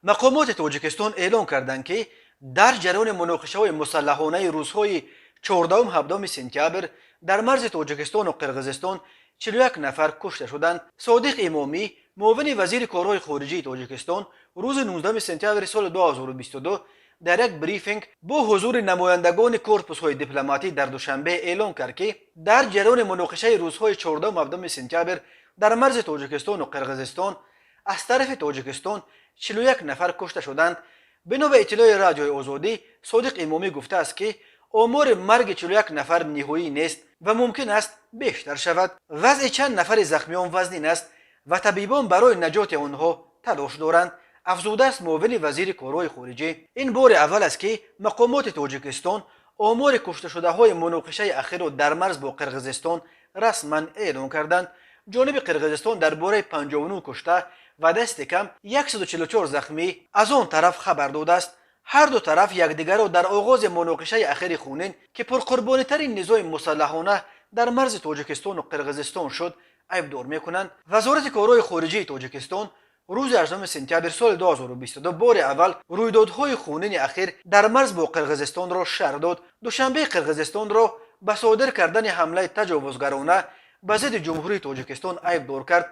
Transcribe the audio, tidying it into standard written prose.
مقامات تاجیکستان اعلام کردند که در جریان مناقشه‌های مسلحانه روزهای 14 و 17 سپتامبر در مرز تاجیکستان و قرقیزستان 41 نفر کشته شدند. صادق امامی، معاون وزیر کارهای خارجه تاجیکستان، روز 19 سپتامبر سال 2022 در یک بریفینگ با حضور نمایندگان کورپوس‌های دیپلماتی در دوشنبه اعلام کرد که در جریان مناقشه روزهای 14 و 17 سپتامبر در مرز تاجیکستان و قرقیزستان از طرف تاجیکستان 41 نفر کشته شدند. بنا به اطلاع رادیوی آزادی، صادق امامی گفته است که آمار مرگ 41 نفر نهایی نیست و ممکن است بیشتر شود. وضع چند نفر زخمیان وزنین است و طبیبان برای نجات آنها تلاش دارند. افزوده است معاون وزیر کارهای خارجه. این بار اول است که مقامات تاجیکستان آمار کشته شده های مناقشه اخیر را در مرز با قرقیزستان رسما اعلام کردند. جانب قرقیزستان درباره 59 کشته و دست کم 144 زخمی از آن طرف خبر داده است. هر دو طرف یکدیگر را در آغاز مناقشه اخیر خونین که پرقربانی ترین نزاع مسلحانه در مرز تاجیکستان و قرقیزستان شد عیبدار میکنند. وزارت کارهای خارجه تاجیکستان روز 18 سپتامبر سال 2022 بار اول رویدادهای خونین اخیر در مرز با قرقیزستان را شرح داد. دوشنبه قرقیزستان را به صادر کردن حمله تجاوزگرانه به ضد جمهوری تاجیکستان عیبدار کرد.